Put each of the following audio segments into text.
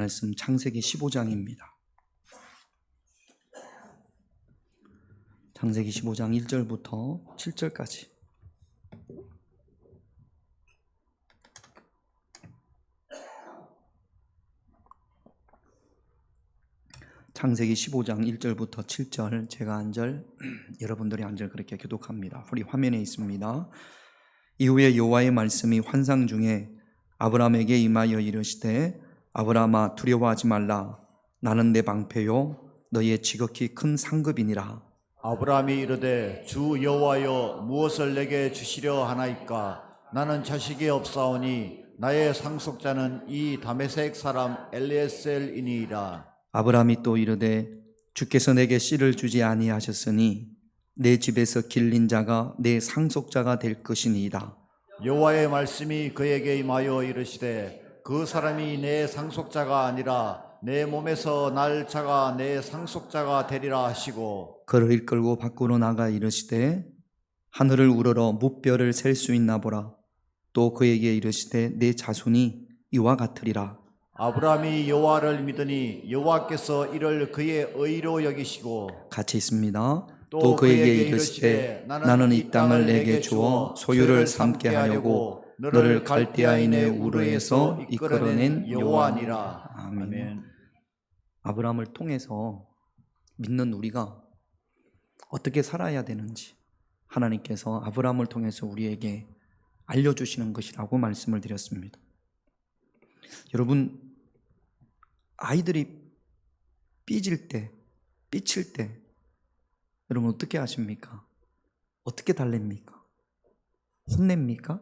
말씀 창세기 15장입니다. 창세기 15장 1절부터 7절까지. 창세기 15장 1절부터 7절, 제가 한 절, 여러분들이 한 절 그렇게 교독합니다. 우리 화면에 있습니다. 이후에 여호와의 말씀이 환상 중에 아브라함에게 임하여 이르시되, 아브라함아 두려워하지 말라. 나는 내 방패요 너희의 지극히 큰 상급이니라. 아브라함이 이르되, 주 여호와여 무엇을 내게 주시려 하나이까? 나는 자식이 없사오니 나의 상속자는 이 다메섹 사람 엘리에셀이니이다. 아브라함이 또 이르되, 주께서 내게 씨를 주지 아니하셨으니 내 집에서 길린 자가 내 상속자가 될 것이니이다. 여호와의 말씀이 그에게 임하여 이르시되, 그 사람이 내 상속자가 아니라 내 몸에서 날 자가 내 상속자가 되리라 하시고, 그를 이끌고 밖으로 나가 이르시되, 하늘을 우러러 무뼈를 셀 수 있나 보라. 또 그에게 이르시되, 내 자손이 이와 같으리라. 아브라함이 여호와를 믿으니 여호와께서 이를 그의 의로 여기시고, 같이 있습니다. 또 그에게 이르시되, 나는 이 땅을 내게 주어 소유를 삼게 하려고 너를 갈대아인의 우르에서 이끌어낸 여호와니라. 아멘. 아브라함을 통해서 믿는 우리가 어떻게 살아야 되는지 하나님께서 아브라함을 통해서 우리에게 알려주시는 것이라고 말씀을 드렸습니다. 여러분, 아이들이 삐질 때, 삐칠 때 여러분 어떻게 하십니까? 어떻게 달랩니까? 혼냅니까?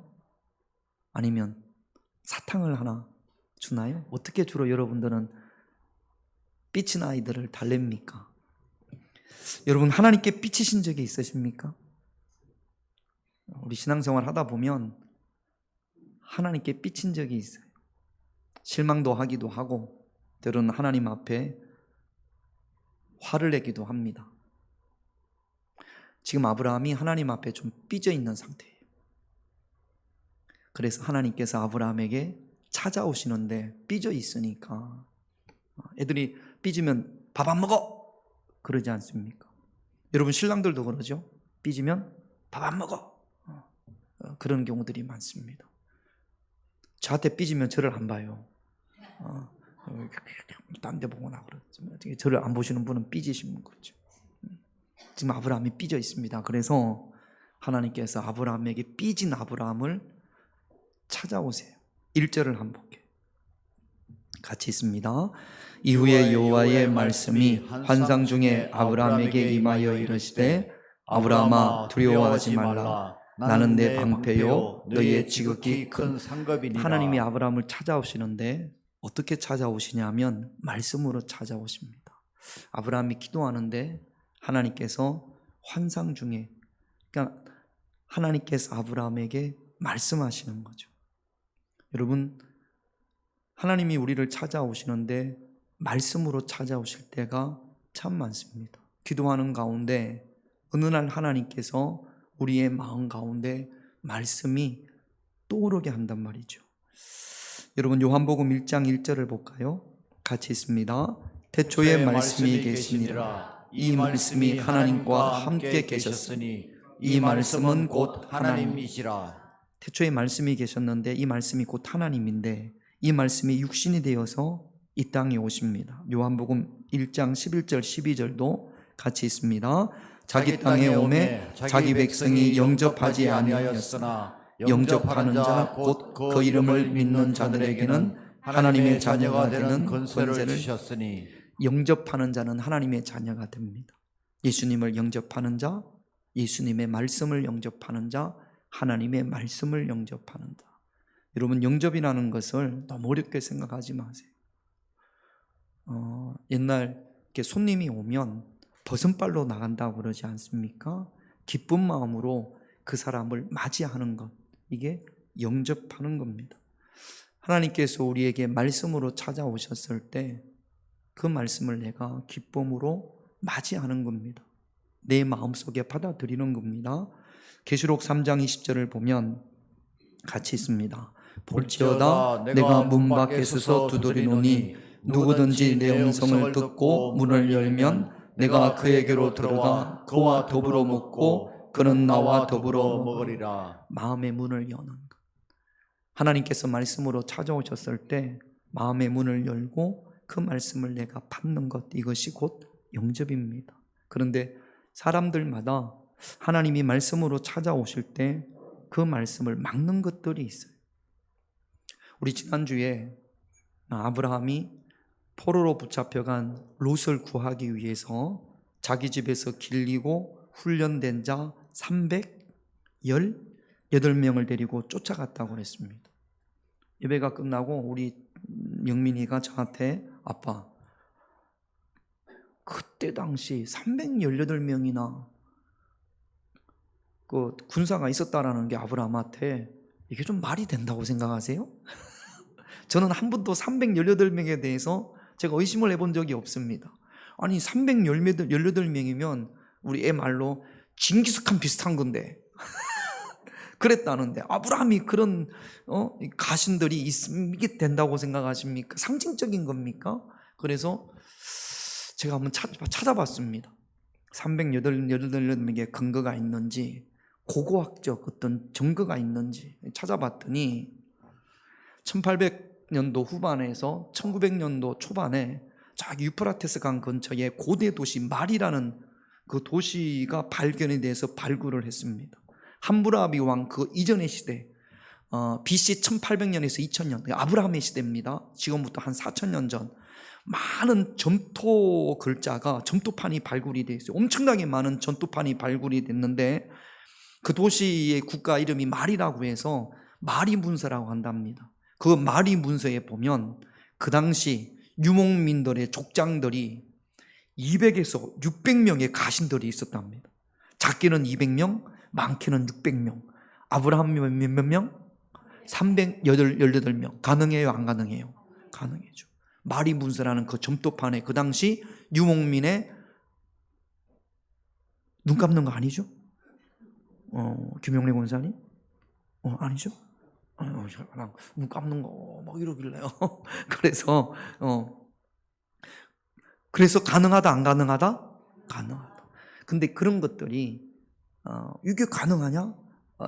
아니면 사탕을 하나 주나요? 어떻게 주로 여러분들은 삐친 아이들을 달랩니까? 여러분, 하나님께 삐치신 적이 있으십니까? 우리 신앙생활 하다 보면 하나님께 삐친 적이 있어요. 실망도 하기도 하고 때로는 하나님 앞에 화를 내기도 합니다. 지금 아브라함이 하나님 앞에 좀 삐져 있는 상태예요. 그래서 하나님께서 아브라함에게 찾아오시는데 삐져 있으니까, 애들이 삐지면 밥 안 먹어! 그러지 않습니까? 여러분, 신랑들도 그러죠? 삐지면 밥 안 먹어! 그런 경우들이 많습니다. 저한테 삐지면 저를 안 봐요. 딴 데 보거나 그러죠. 저를 안 보시는 분은 삐지시는 거죠. 지금 아브라함이 삐져 있습니다. 그래서 하나님께서 아브라함에게 삐진 아브라함을 찾아오세요. 1절을 한번 볼게요. 같이 있습니다. 이후에 여호와의 말씀이 환상 중에 아브라함에게 임하여 이르시되, 아브라함아 두려워하지 말라. 나는 내 방패요 너희의 지극히 큰 상급이니라. 하나님이 아브라함을 찾아오시는데 어떻게 찾아오시냐면 말씀으로 찾아오십니다. 아브라함이 기도하는데 하나님께서 환상 중에, 그러니까 하나님께서 아브라함에게 말씀하시는 거죠. 여러분, 하나님이 우리를 찾아오시는데 말씀으로 찾아오실 때가 참 많습니다. 기도하는 가운데 어느 날 하나님께서 우리의 마음 가운데 말씀이 떠오르게 한단 말이죠. 여러분, 요한복음 1장 1절을 볼까요? 같이 있습니다. 태초에 말씀이 계시니라. 이 말씀이 하나님과 함께 계셨으니 이 말씀은 곧 하나님이시라. 태초에 말씀이 계셨는데 이 말씀이 곧 하나님인데 이 말씀이 육신이 되어서 이 땅에 오십니다. 요한복음 1장 11절 12절도 같이 있습니다. 자기 땅에 오매 자기 백성이 영접하지 아니하였으나 영접하는 자 곧 그 이름을 믿는 자들에게는 하나님의 자녀가 되는 권세를 주셨으니. 영접하는 자는 하나님의 자녀가 됩니다. 예수님을 영접하는 자, 예수님의 말씀을 영접하는 자, 하나님의 말씀을 영접하는 자. 여러분, 영접이라는 것을 너무 어렵게 생각하지 마세요. 옛날 이렇게 손님이 오면 벗은발로 나간다고 그러지 않습니까? 기쁜 마음으로 그 사람을 맞이하는 것, 이게 영접하는 겁니다. 하나님께서 우리에게 말씀으로 찾아오셨을 때 그 말씀을 내가 기쁨으로 맞이하는 겁니다. 내 마음속에 받아들이는 겁니다. 계시록 3장 20절을 보면 같이 있습니다. 볼지어다 내가 문 밖에 서서 두드리노니 누구든지 내 음성을 듣고 문을 열면 내가 그에게로 들어가 그와 더불어 먹고 그는 나와 더불어 먹으리라. 마음의 문을 여는 것. 하나님께서 말씀으로 찾아오셨을 때 마음의 문을 열고 그 말씀을 내가 받는 것, 이것이 곧 영접입니다. 그런데 사람들마다 하나님이 말씀으로 찾아오실 때 그 말씀을 막는 것들이 있어요. 우리 지난주에 아브라함이 포로로 붙잡혀간 롯을 구하기 위해서 자기 집에서 길리고 훈련된 자 318명을 데리고 쫓아갔다고 했습니다. 예배가 끝나고 우리 영민이가 저한테 아빠, 그때 당시 318명이나 그 군사가 있었다라는 게 아브라함한테 이게 좀 말이 된다고 생각하세요? 저는 한 번도 318명에 대해서 제가 의심을 해본 적이 없습니다. 아니 318명이면 우리 애 말로 징기스칸 비슷한 건데 그랬다는데 아브라함이 그런 가신들이 있게 된다고 생각하십니까? 상징적인 겁니까? 그래서 제가 한번 찾아봤습니다. 318명의 근거가 있는지, 고고학적 어떤 증거가 있는지 찾아봤더니 1800년도 후반에서 1900년도 초반에 저기 유프라테스 강 근처에 고대 도시 말이라는 그 도시가 발견이 돼서 발굴을 했습니다. 함무라비 왕 그 이전의 시대, BC 1800년에서 2000년, 아브라함의 시대입니다. 지금부터 한 4000년 전 많은 점토 글자가, 점토판이 발굴이 되어 있어요. 엄청나게 많은 점토판이 발굴이 됐는데 그 도시의 국가 이름이 말이라고 해서 마리 문서라고 한답니다. 그 마리 문서에 보면 그 당시 유목민들의 족장들이 200에서 600명의 가신들이 있었답니다. 작게는 200명, 많게는 600명. 아브라함 몇 명? 318명. 가능해요? 안 가능해요? 가능해죠. 마리 문서라는 그 점토판에 그 당시 유목민의 눈 감는 거 아니죠? 김용래 권사님? 아니죠? 눈 감는 거 막 이러길래요. 그래서 가능하다 안 가능하다? 가능하다. 근데 그런 것들이 이게 가능하냐?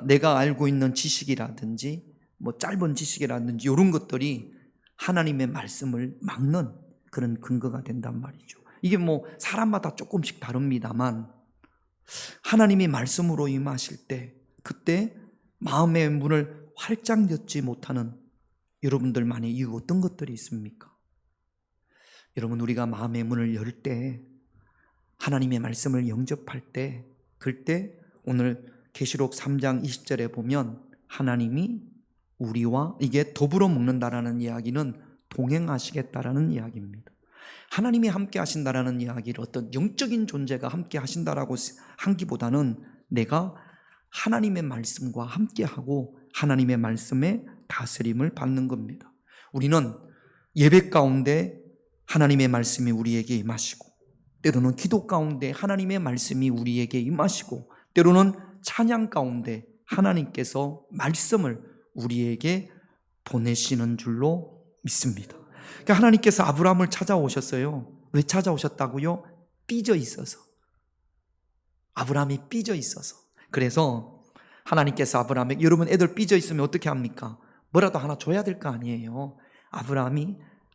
내가 알고 있는 지식이라든지 뭐 짧은 지식이라든지 이런 것들이 하나님의 말씀을 막는 그런 근거가 된단 말이죠. 이게 뭐 사람마다 조금씩 다릅니다만 하나님이 말씀으로 임하실 때 그때 마음의 문을 활짝 닫지 못하는 여러분들만의 이유 어떤 것들이 있습니까? 여러분, 우리가 마음의 문을 열 때, 하나님의 말씀을 영접할 때, 그때 오늘 계시록 3장 20절에 보면 하나님이 우리와, 이게 더불어 먹는다라는 이야기는 동행하시겠다라는 이야기입니다. 하나님이 함께 하신다라는 이야기를 어떤 영적인 존재가 함께 하신다라고 한기보다는 내가 하나님의 말씀과 함께하고 하나님의 말씀에 다스림을 받는 겁니다. 우리는 예배 가운데 하나님의 말씀이 우리에게 임하시고, 때로는 기도 가운데 하나님의 말씀이 우리에게 임하시고, 때로는 찬양 가운데 하나님께서 말씀을 우리에게 보내시는 줄로 믿습니다. 그러니까 하나님께서 아브라함을 찾아오셨어요. 왜 찾아오셨다고요? 삐져 있어서. 아브라함이 삐져 있어서. 그래서 하나님께서 아브라함에게, 여러분 애들 삐져 있으면 어떻게 합니까? 뭐라도 하나 줘야 될 거 아니에요.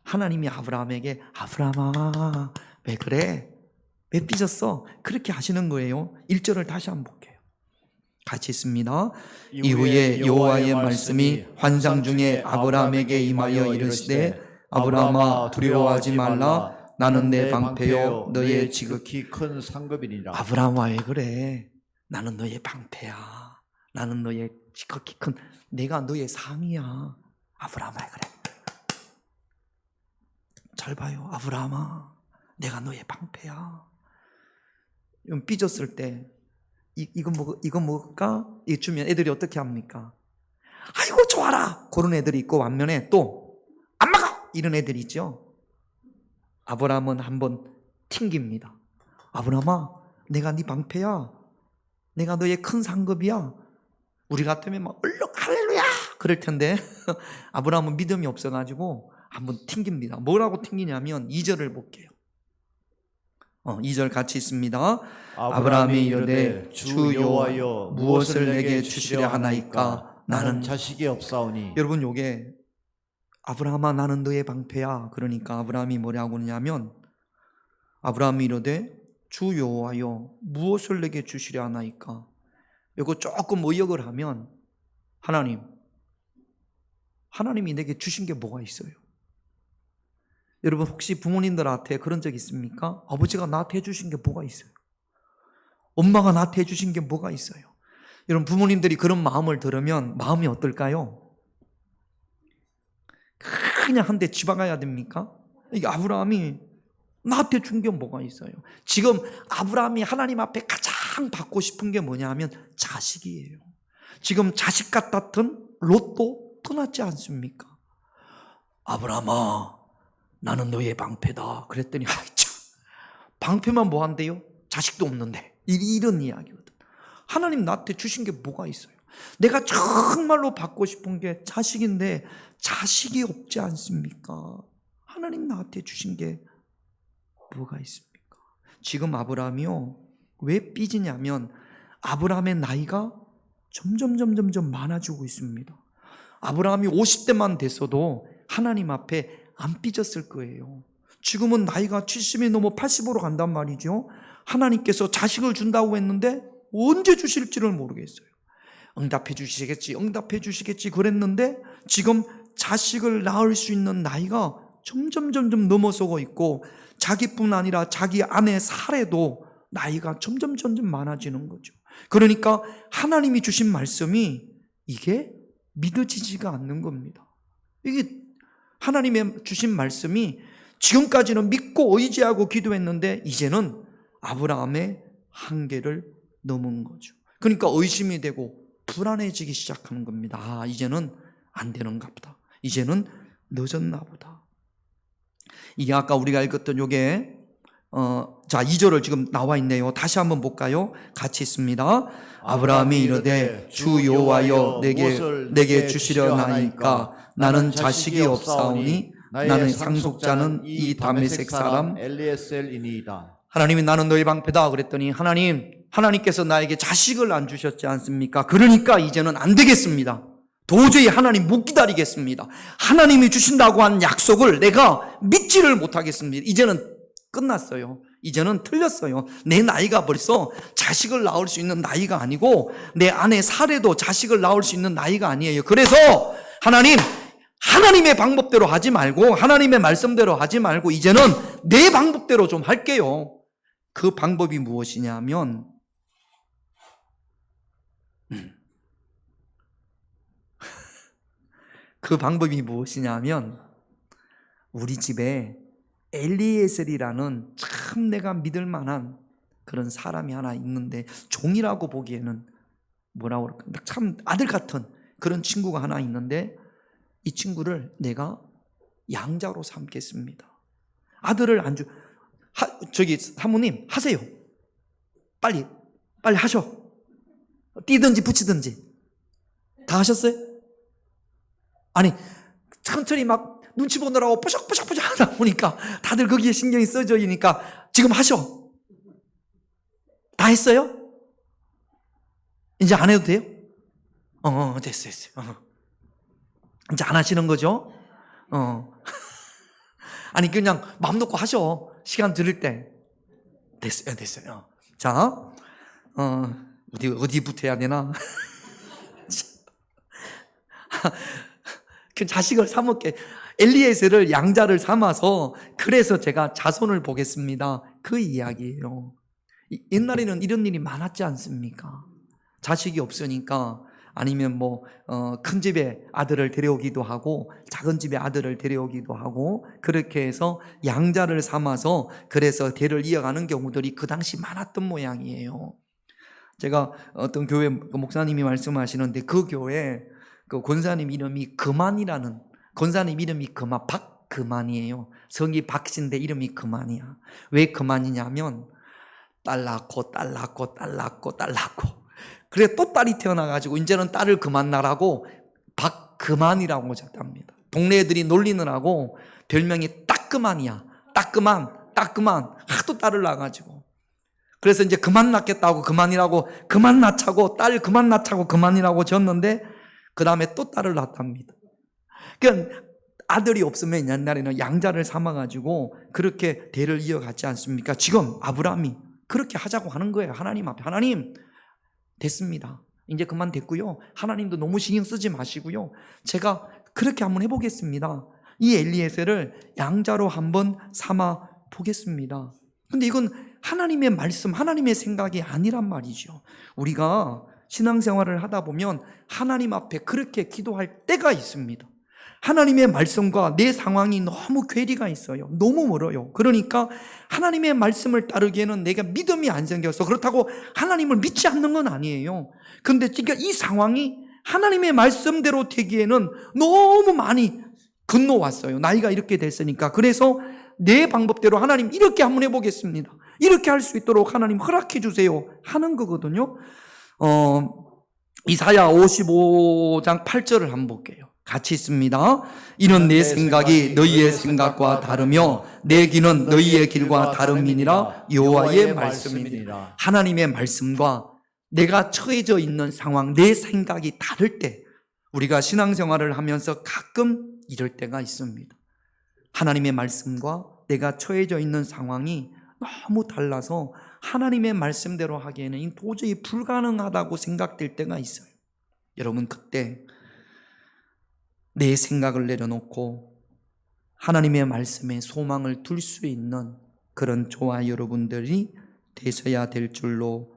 하나님이 아브라함에게 아브라함아 왜 그래? 왜 삐졌어? 그렇게 하시는 거예요. 1절을 다시 한번 볼게요. 같이 있습니다. 이후에 여호와의 말씀이 환상 중에 아브라함에게 임하여 이르시되 아브라함아 두려워하지 말라. 나는 내 방패요 너의 지극히 큰 상급이니라. 아브라함아 왜 그래? 나는 너의 방패야. 나는 너의 지극히 큰, 내가 너의 상이야. 아브라함아 왜 그래? 잘 봐요. 아브라함아 내가 너의 방패야. 삐졌을 때 이거 먹을까? 이거 주면 애들이 어떻게 합니까? 아이고 좋아라 그런 애들이 있고, 반면에 또 안 먹어 이런 애들이 있죠. 아브라함은 한번 튕깁니다. 아브라함아 내가 네 방패야. 내가 너의 큰 상급이야. 우리 같으면 막 얼른 할렐루야 그럴 텐데 아브라함은 믿음이 없어가지고 한번 튕깁니다. 뭐라고 튕기냐면 2절을 볼게요. 2절 같이 있습니다. 아브라함이 이르되 주 여호와여 무엇을 내게 주시려 하나이까 나는 자식이 없사오니. 여러분, 요게 아브라함아 나는 너의 방패야. 그러니까 아브라함이 뭐라고 하냐면, 아브라함이 이르되 주 여호와여 무엇을 내게 주시려 하나이까. 이거 조금 의역을 하면, 하나님이 내게 주신 게 뭐가 있어요? 여러분, 혹시 부모님들한테 그런 적 있습니까? 아버지가 나한테 해주신 게 뭐가 있어요? 엄마가 나한테 해주신 게 뭐가 있어요? 여러분, 부모님들이 그런 마음을 들으면 마음이 어떨까요? 그냥 한 대 집어가야 됩니까? 이게 아브라함이 나한테 준 게 뭐가 있어요? 지금 아브라함이 하나님 앞에 가장 받고 싶은 게 뭐냐 하면 자식이에요. 지금 자식 같았던 롯도 떠났지 않습니까? 아브라함아 나는 너의 방패다. 그랬더니 참, 방패만 뭐 한대요? 자식도 없는데. 이런 이야기거든. 하나님 나한테 주신 게 뭐가 있어요? 내가 정말로 받고 싶은 게 자식인데 자식이 없지 않습니까? 하나님 나한테 주신 게 뭐가 있습니까? 지금 아브라함이요, 왜 삐지냐면 아브라함의 나이가 점점 많아지고 있습니다. 아브라함이 50대만 됐어도 하나님 앞에 안 삐졌을 거예요. 지금은 나이가 70이 넘어 80으로 간단 말이죠. 하나님께서 자식을 준다고 했는데 언제 주실지를 모르겠어요. 응답해 주시겠지 그랬는데 지금 자식을 낳을 수 있는 나이가 점점 넘어서고 있고, 자기뿐 아니라 자기 아내 사례도 나이가 점점 많아지는 거죠. 그러니까 하나님이 주신 말씀이 이게 믿어지지가 않는 겁니다. 이게 하나님의 주신 말씀이 지금까지는 믿고 의지하고 기도했는데 이제는 아브라함의 한계를 넘은 거죠. 그러니까 의심이 되고 불안해지기 시작하는 겁니다. 이제는 안 되는가 보다. 이제는 늦었나 보다. 이게 아까 우리가 읽었던 요게 2절을 지금 나와 있네요. 다시 한번 볼까요? 같이 있습니다. 아브라함이 이르되 주 여호와여 내게 주시려 하나이까 나는 자식이 없사오니 나는 상속자는 이 다메섹 사람 엘리에셀이니이다. 하나님이 나는 너의 방패다 그랬더니 하나님께서 나에게 자식을 안 주셨지 않습니까? 그러니까 이제는 안 되겠습니다. 도저히 하나님 못 기다리겠습니다. 하나님이 주신다고 한 약속을 내가 믿지를 못하겠습니다. 이제는 끝났어요. 이제는 틀렸어요. 내 나이가 벌써 자식을 낳을 수 있는 나이가 아니고 내 아내 사례도 자식을 낳을 수 있는 나이가 아니에요. 그래서 하나님의 방법대로 하지 말고 하나님의 말씀대로 하지 말고 이제는 내 방법대로 좀 할게요. 그 방법이 무엇이냐면 우리 집에 엘리에셀이라는 참 내가 믿을 만한 그런 사람이 하나 있는데, 종이라고 보기에는 뭐라고 그럴까, 참 아들 같은 그런 친구가 하나 있는데 이 친구를 내가 양자로 삼겠습니다. 아들을 안 주, 저기 사모님 하세요. 빨리 하셔. 뛰든지 붙이든지 다 하셨어요? 아니 천천히 막 눈치 보느라고 뽀적뽀적 하다 보니까 다들 거기에 신경이 써져있으니까 지금 하셔. 다 했어요? 이제 안 해도 돼요? 됐어요. 이제 안 하시는 거죠? 아니 그냥 마음 놓고 하셔. 시간 들을 때. 됐어요. 자, 어디부터 해야 되나? 그 자식을 삼을게. 엘리에셀을 양자를 삼아서 그래서 제가 자손을 보겠습니다. 그 이야기예요. 옛날에는 이런 일이 많았지 않습니까? 자식이 없으니까 아니면 큰 집에 아들을 데려오기도 하고 작은 집에 아들을 데려오기도 하고 그렇게 해서 양자를 삼아서 그래서 대를 이어가는 경우들이 그 당시 많았던 모양이에요. 제가 어떤 교회 목사님이 말씀하시는데 그 교회 그 권사님 이름이 금안이라는, 권사님 이름이 박금안이에요. 성이 박신데 이름이 금안이야. 왜 금안이냐면 딸 낳고 그래 또 딸이 태어나가지고 이제는 딸을 그만 낳으라고 박금안이라고 졌답니다. 동네 애들이 놀리느라고 별명이 따끔한이야. 따끔한 하도 딸을 낳아가지고. 그래서 이제 그만 낳겠다고 그만이라고 그만 낳자고 딸 그만 낳자고 그만이라고 졌는데 그 다음에 또 딸을 낳답니다. 그러니까 아들이 없으면 옛날에는 양자를 삼아가지고 그렇게 대를 이어갔지 않습니까? 지금 아브라함이 그렇게 하자고 하는 거예요. 하나님 앞에. 하나님 됐습니다. 이제 그만 됐고요. 하나님도 너무 신경 쓰지 마시고요. 제가 그렇게 한번 해보겠습니다. 이 엘리에셀을 양자로 한번 삼아 보겠습니다. 근데 이건 하나님의 말씀, 하나님의 생각이 아니란 말이죠. 우리가 신앙생활을 하다 보면 하나님 앞에 그렇게 기도할 때가 있습니다. 하나님의 말씀과 내 상황이 너무 괴리가 있어요. 너무 멀어요. 그러니까 하나님의 말씀을 따르기에는 내가 믿음이 안 생겨서 그렇다고 하나님을 믿지 않는 건 아니에요. 그런데 지금 이 상황이 하나님의 말씀대로 되기에는 너무 많이 건너왔어요. 나이가 이렇게 됐으니까. 그래서 내 방법대로 하나님 이렇게 한번 해보겠습니다. 이렇게 할 수 있도록 하나님 허락해 주세요 하는 거거든요. 이사야 55장 8절을 한번 볼게요. 같이 있습니다. 이는 내 생각이 너희의 생각과 다르며 내 길은 너희의 길과 다름이니라. 여호와의 말씀이니라. 하나님의 말씀과 내가 처해져 있는 상황, 내 생각이 다를 때 우리가 신앙생활을 하면서 가끔 이럴 때가 있습니다. 하나님의 말씀과 내가 처해져 있는 상황이 너무 달라서 하나님의 말씀대로 하기에는 도저히 불가능하다고 생각될 때가 있어요. 여러분, 그때 내 생각을 내려놓고 하나님의 말씀에 소망을 둘 수 있는 그런 저와 여러분들이 되셔야 될 줄로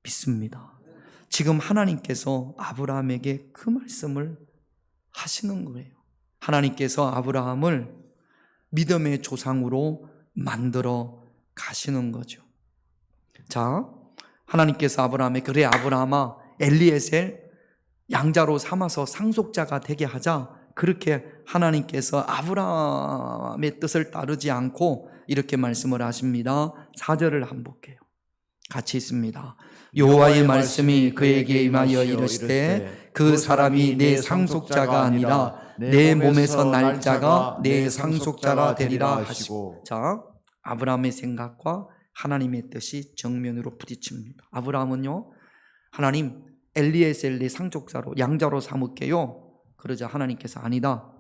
믿습니다. 지금 하나님께서 아브라함에게 그 말씀을 하시는 거예요. 하나님께서 아브라함을 믿음의 조상으로 만들어 가시는 거죠. 자, 하나님께서 아브라함에 그래 아브라함아 엘리에셀 양자로 삼아서 상속자가 되게 하자. 그렇게 하나님께서 아브라함의 뜻을 따르지 않고 이렇게 말씀을 하십니다. 4절을 한번 볼게요. 같이 있습니다. 여호와의 말씀이 그에게 임하여 이르시되 그 사람이 내 상속자가 아니라 내 몸에서 날 자가 내 상속자라 되리라 하시고. 자, 아브라함의 생각과 하나님의 뜻이 정면으로 부딪힙니다. 아브라함은요, 하나님 엘리에셀 내 상속자로 양자로 삼을게요. 그러자 하나님께서 아니다.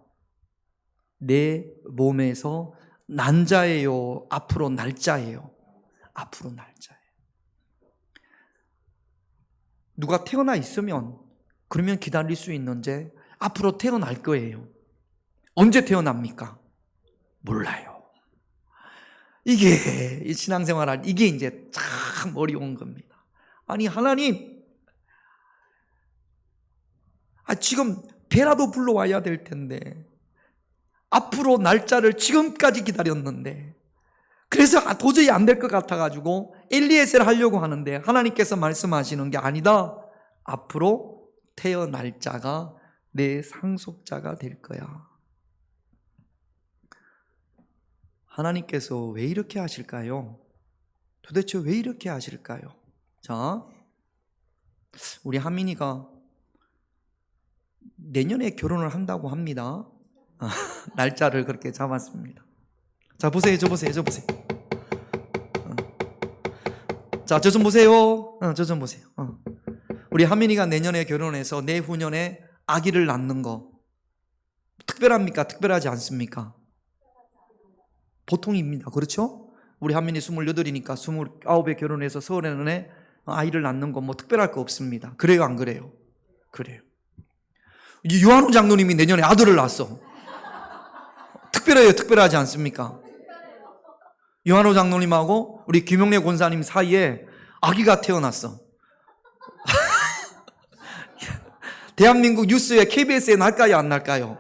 내 몸에서 난 자예요. 앞으로 날 자예요. 앞으로 날 자예요. 누가 태어나 있으면 그러면 기다릴 수 있는데 앞으로 태어날 거예요. 언제 태어납니까? 몰라요. 이게 이 신앙생활 이게 이제 참 어려운 겁니다. 아니 하나님, 지금 배라도 불러와야 될 텐데 앞으로 날짜를 지금까지 기다렸는데 그래서 도저히 안 될 것 같아가지고 엘리에셀 하려고 하는데 하나님께서 말씀하시는 게 아니다. 앞으로 태어날 자가 내 상속자가 될 거야. 하나님께서 왜 이렇게 하실까요? 도대체 왜 이렇게 하실까요? 자, 우리 하민이가 내년에 결혼을 한다고 합니다. 날짜를 그렇게 잡았습니다. 자, 보세요. 저 보세요. 자, 저 좀 보세요. 저 좀 보세요. 우리 하민이가 내년에 결혼해서 내후년에 아기를 낳는 거 특별합니까? 특별하지 않습니까? 보통입니다. 그렇죠? 우리 하민이 28이니까 29에 결혼해서 서울에 아이를 낳는 거 뭐 특별할 거 없습니다. 그래요, 안 그래요? 그래요. 유한호 장로님이 내년에 아들을 낳았어. 특별해요, 특별하지 않습니까? 유한호 장로님하고 우리 김용래 권사님 사이에 아기가 태어났어. 대한민국 뉴스에 KBS에 날까요, 안 날까요?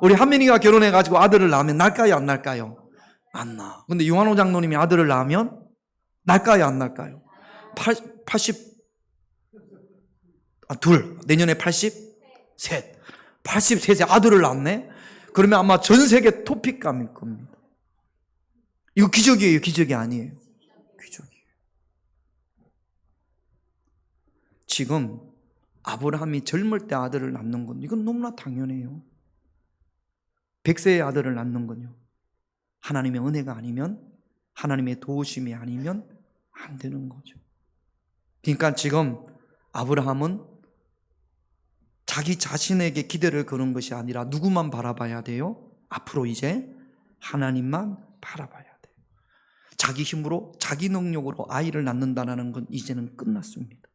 우리 한민이가 결혼해가지고 아들을 낳으면 날까요, 안 날까요? 안 나. 근데 유한호 장로님이 아들을 낳으면 날까요, 안 날까요? 내년에 83세 아들을 낳네? 그러면 아마 전 세계 토픽감일 겁니다. 이거 기적이에요, 기적이 아니에요. 기적이에요. 지금 아브라함이 젊을 때 아들을 낳는 건 이건 너무나 당연해요. 백세의 아들을 낳는 건요, 하나님의 은혜가 아니면, 하나님의 도우심이 아니면 안 되는 거죠. 그러니까 지금 아브라함은 자기 자신에게 기대를 거는 것이 아니라 누구만 바라봐야 돼요? 앞으로 이제 하나님만 바라봐야 돼요. 자기 힘으로, 자기 능력으로 아이를 낳는다는 건 이제는 끝났습니다.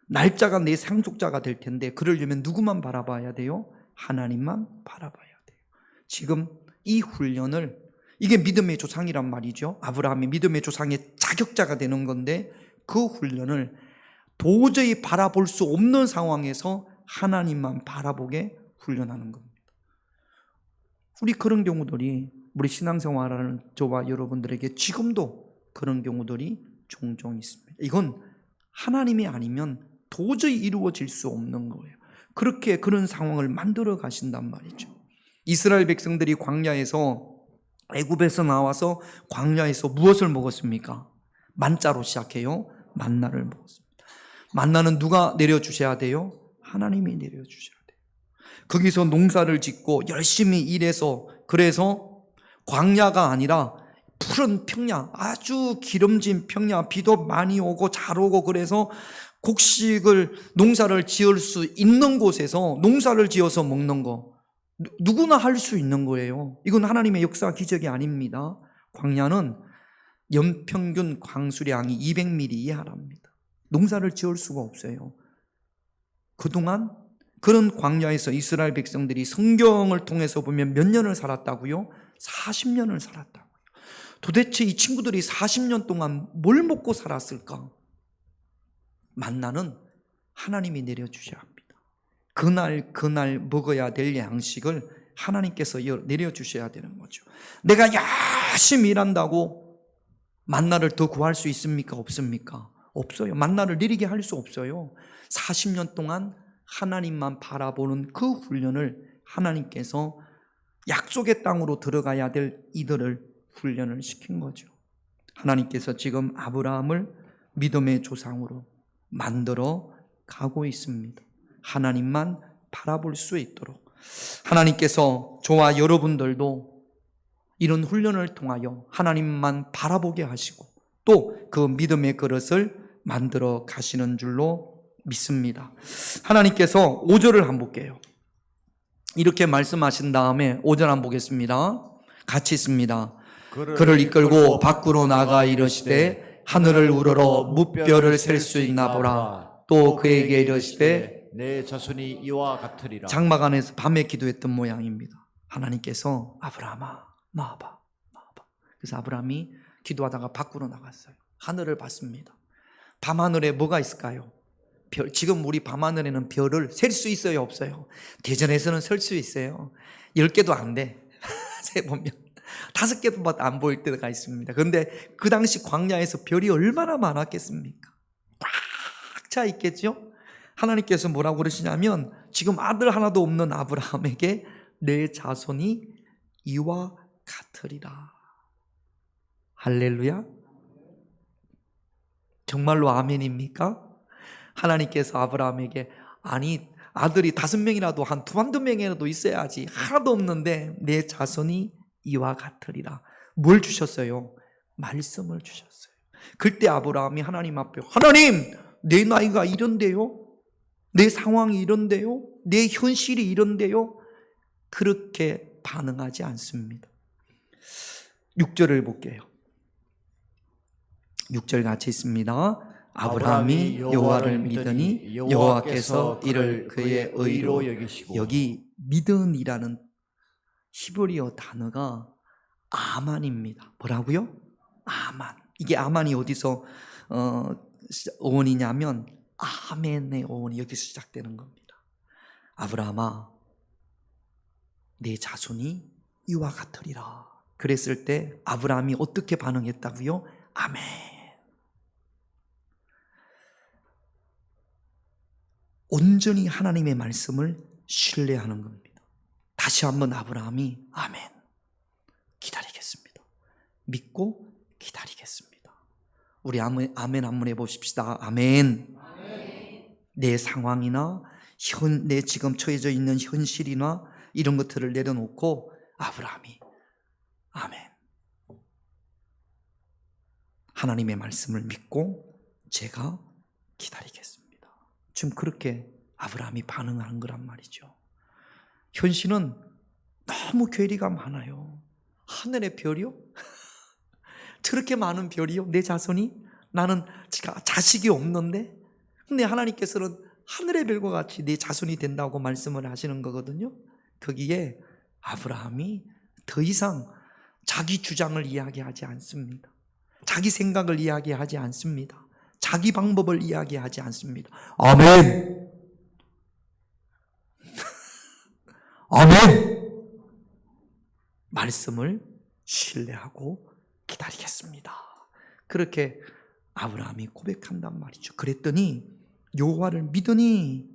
날짜가 내 상속자가 될 텐데 그러려면 누구만 바라봐야 돼요? 하나님만 바라봐야 돼요. 지금 이 훈련을, 이게 믿음의 조상이란 말이죠. 아브라함이 믿음의 조상의 자격자가 되는 건데 그 훈련을 도저히 바라볼 수 없는 상황에서 하나님만 바라보게 훈련하는 겁니다. 우리 그런 경우들이, 우리 신앙생활하는 저와 여러분들에게 지금도 그런 경우들이 종종 있습니다. 이건 하나님이 아니면 도저히 이루어질 수 없는 거예요. 그렇게 그런 상황을 만들어 가신단 말이죠. 이스라엘 백성들이 광야에서, 애굽에서 나와서 광야에서 무엇을 먹었습니까? 만자로 시작해요. 만나를 먹었습니다. 만나는 누가 내려주셔야 돼요? 하나님이 내려주셔야 돼요. 거기서 농사를 짓고 열심히 일해서, 그래서 광야가 아니라 푸른 평야, 아주 기름진 평야, 비도 많이 오고 잘 오고, 그래서 곡식을, 농사를 지을 수 있는 곳에서 농사를 지어서 먹는 거, 누구나 할 수 있는 거예요. 이건 하나님의 역사 기적이 아닙니다. 광야는 연평균 강수량이 200mm 이하랍니다. 농사를 지을 수가 없어요. 그동안 그런 광야에서 이스라엘 백성들이 성경을 통해서 보면 몇 년을 살았다고요? 40년을 살았다고요. 도대체 이 친구들이 40년 동안 뭘 먹고 살았을까? 만나는 하나님이 내려주셔야 합니다. 그날 먹어야 될 양식을 하나님께서 내려주셔야 되는 거죠. 내가 열심히 일한다고 만나를 더 구할 수 있습니까? 없습니까? 없어요. 만나를 느리게 할 수 없어요. 40년 동안 하나님만 바라보는 그 훈련을 하나님께서 약속의 땅으로 들어가야 될 이들을 훈련을 시킨 거죠. 하나님께서 지금 아브라함을 믿음의 조상으로 만들어 가고 있습니다. 하나님만 바라볼 수 있도록 하나님께서 저와 여러분들도 이런 훈련을 통하여 하나님만 바라보게 하시고 또 그 믿음의 그릇을 만들어 가시는 줄로 믿습니다. 하나님께서 5절을 한번 볼게요. 이렇게 말씀하신 다음에 5절 한번 보겠습니다. 같이 있습니다. 그를 이끌고 밖으로 나가 이르시되 하늘을 우러러 무뼈를 셀 수 있나 보라. 또 그에게 이르시되 내 자손이 이와 같으리라. 장막 안에서 밤에 기도했던 모양입니다. 하나님께서 아브라함아 나와봐. 그래서 아브라함이 기도하다가 밖으로 나갔어요. 하늘을 봤습니다. 밤하늘에 뭐가 있을까요? 별. 지금 우리 밤하늘에는 별을 셀 수 있어요, 없어요? 대전에서는 셀 수 있어요. 10개도 안 돼. 세보면 5개도 안 보일 때가 있습니다. 그런데 그 당시 광야에서 별이 얼마나 많았겠습니까? 꽉 차 있겠죠? 하나님께서 뭐라고 그러시냐면 지금 아들 하나도 없는 아브라함에게 내 자손이 이와 같으리라. 할렐루야. 정말로 아멘입니까? 하나님께서 아브라함에게, 아니 아들이 5명이라도 한두 명이라도 있어야지, 하나도 없는데 내 자손이 이와 같으리라. 뭘 주셨어요? 말씀을 주셨어요. 그때 아브라함이 하나님 앞에, 하나님 내 나이가 이런데요? 내 상황이 이런데요? 내 현실이 이런데요? 그렇게 반응하지 않습니다. 6절을 볼게요. 6절 같이 있습니다. 아브라함이 여호와를 믿으니 여호와께서 이를 그의 의로 여기시고. 여기 믿은이라는 히브리어 단어가 아만입니다. 뭐라고요? 아만. 이게 아만이 어디서 어원이냐면 아멘의 어원이 여기서 시작되는 겁니다. 아브라함아 내 자손이 이와 같으리라. 그랬을 때 아브라함이 어떻게 반응했다고요? 아멘. 온전히 하나님의 말씀을 신뢰하는 겁니다. 다시 한번 아브라함이 아멘. 기다리겠습니다. 믿고 기다리겠습니다. 우리 아멘 한번 해봅시다. 아멘. 내 상황이나 내 지금 처해져 있는 현실이나 이런 것들을 내려놓고 아브라함이 아멘. 하나님의 말씀을 믿고 제가 기다리겠습니다. 지금 그렇게 아브라함이 반응하는 거란 말이죠. 현실은 너무 괴리가 많아요. 하늘의 별이요? 저렇게 많은 별이요? 내 자손이? 나는 자식이 없는데? 근데 하나님께서는 하늘의 별과 같이 내 자손이 된다고 말씀을 하시는 거거든요. 거기에 아브라함이 더 이상 자기 주장을 이야기하지 않습니다. 자기 생각을 이야기하지 않습니다. 자기 방법을 이야기하지 않습니다. 아멘. 아멘. 말씀을 신뢰하고 기다리겠습니다. 그렇게 아브라함이 고백한단 말이죠. 그랬더니 여호와를 믿으니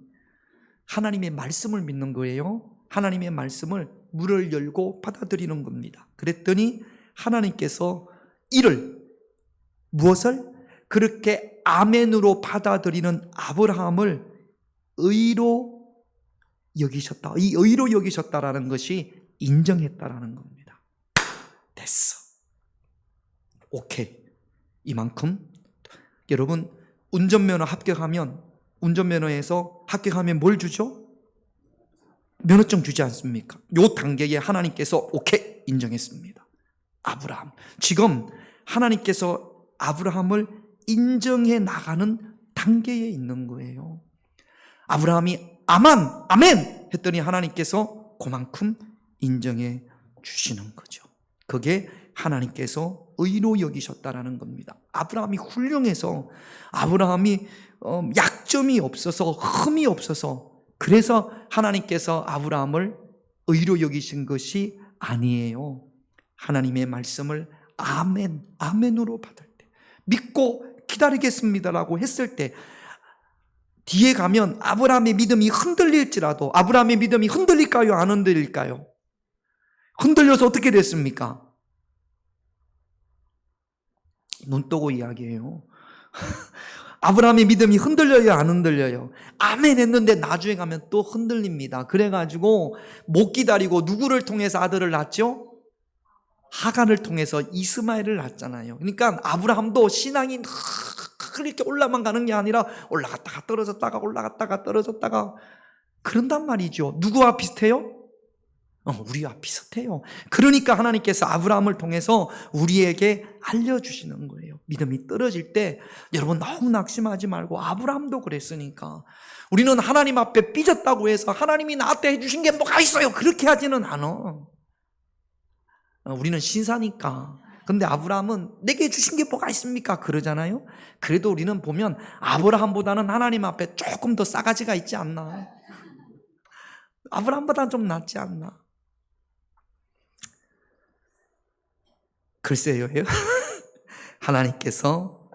하나님의 말씀을 믿는 거예요. 하나님의 말씀을 문을 열고 받아들이는 겁니다. 그랬더니 하나님께서 이를 무엇을? 그렇게 아멘으로 받아들이는 아브라함을 의로 여기셨다. 이 의로 여기셨다라는 것이 인정했다라는 겁니다. 됐어. 오케이. 이만큼. 여러분, 운전면허 합격하면, 운전면허에서 합격하면 뭘 주죠? 면허증 주지 않습니까? 요 단계에 하나님께서 오케이 인정했습니다. 아브라함. 지금 하나님께서 아브라함을 인정해 나가는 단계에 있는 거예요. 아브라함이 아멘 했더니 하나님께서 그만큼 인정해 주시는 거죠. 그게 하나님께서 의로 여기셨다라는 겁니다. 아브라함이 훌륭해서, 아브라함이 약점이 없어서, 흠이 없어서, 그래서 하나님께서 아브라함을 의로 여기신 것이 아니에요. 하나님의 말씀을 아멘으로 받을 때, 믿고 기다리겠습니다라고 했을 때, 뒤에 가면 아브라함의 믿음이 흔들릴지라도, 아브라함의 믿음이 흔들릴까요? 안 흔들릴까요? 흔들려서 어떻게 됐습니까? 눈 뜨고 이야기해요. 아브라함의 믿음이 흔들려요, 안 흔들려요? 아멘 했는데 나중에 가면 또 흔들립니다. 그래가지고 못 기다리고 누구를 통해서 아들을 낳았죠? 하간을 통해서 이스마엘을 낳았잖아요. 그러니까 아브라함도 신앙이 이렇게 올라만 가는 게 아니라 올라갔다가 떨어졌다가 올라갔다가 떨어졌다가 그런단 말이죠. 누구와 비슷해요? 우리와 비슷해요. 그러니까 하나님께서 아브라함을 통해서 우리에게 알려주시는 거예요. 믿음이 떨어질 때 여러분 너무 낙심하지 말고, 아브라함도 그랬으니까. 우리는 하나님 앞에 삐졌다고 해서 하나님이 나한테 해주신 게 뭐가 있어요, 그렇게 하지는 않아. 우리는 신사니까. 근데 아브라함은 내게 주신 게 뭐가 있습니까? 그러잖아요. 그래도 우리는 보면 아브라함보다는 하나님 앞에 조금 더 싸가지가 있지 않나. 아브라함보다는 좀 낫지 않나. 글쎄요. 하나님께서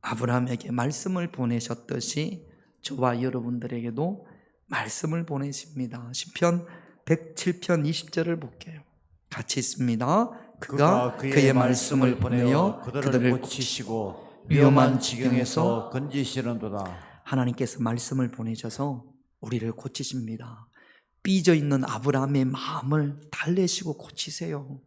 아브라함에게 말씀을 보내셨듯이 저와 여러분들에게도 말씀을 보내십니다. 시편 107편 20절을 볼게요. 같이 있습니다. 그가 그의 말씀을 보내어 그들을 고치시고 위험한 위험한 지경에서 건지시는도다. 하나님께서 말씀을 보내셔서 우리를 고치십니다. 삐져있는 아브라함의 마음을 달래시고 고치세요.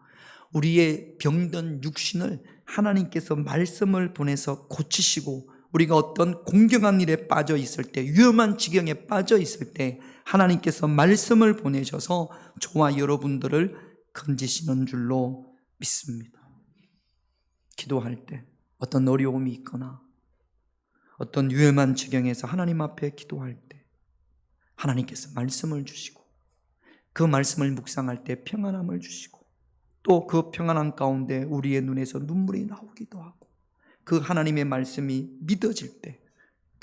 우리의 병든 육신을 하나님께서 말씀을 보내서 고치시고, 우리가 어떤 공경한 일에 빠져 있을 때, 위험한 지경에 빠져 있을 때 하나님께서 말씀을 보내셔서 저와 여러분들을 건지시는 줄로 믿습니다. 기도할 때 어떤 어려움이 있거나 어떤 위험한 지경에서 하나님 앞에 기도할 때 하나님께서 말씀을 주시고, 그 말씀을 묵상할 때 평안함을 주시고, 또 그 평안함 가운데 우리의 눈에서 눈물이 나오기도 하고, 그 하나님의 말씀이 믿어질 때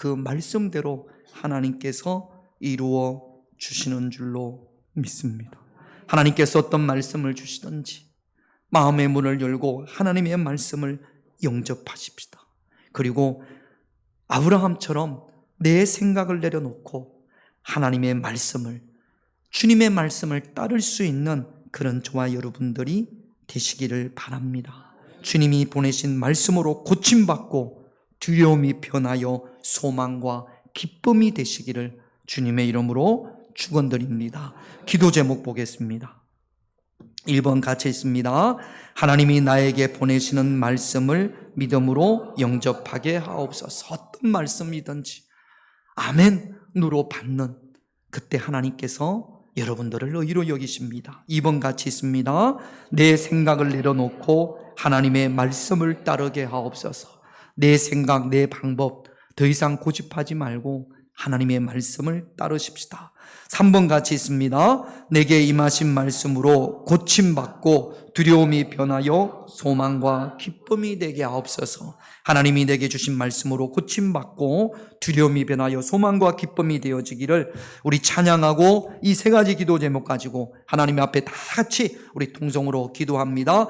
그 말씀대로 하나님께서 이루어 주시는 줄로 믿습니다. 하나님께서 어떤 말씀을 주시든지 마음의 문을 열고 하나님의 말씀을 영접하십시다. 그리고 아브라함처럼 내 생각을 내려놓고 하나님의 말씀을, 주님의 말씀을 따를 수 있는 그런 저와 여러분들이 되시기를 바랍니다. 주님이 보내신 말씀으로 고침받고 두려움이 변하여 소망과 기쁨이 되시기를 주님의 이름으로 축원드립니다. 기도 제목 보겠습니다. 1번 같이 있습니다. 하나님이 나에게 보내시는 말씀을 믿음으로 영접하게 하옵소서. 어떤 말씀이든지 아멘으로 받는 그때 하나님께서 여러분들을 의로 여기십니다. 2번 같이 있습니다. 내 생각을 내려놓고 하나님의 말씀을 따르게 하옵소서. 내 생각, 내 방법 더 이상 고집하지 말고 하나님의 말씀을 따르십시다. 3번 같이 있습니다. 내게 임하신 말씀으로 고침받고 두려움이 변하여 소망과 기쁨이 되게 하옵소서. 하나님이 내게 주신 말씀으로 고침받고 두려움이 변하여 소망과 기쁨이 되어지기를 우리 찬양하고 이 세 가지 기도 제목 가지고 하나님 앞에 다 같이 우리 통성으로 기도합니다.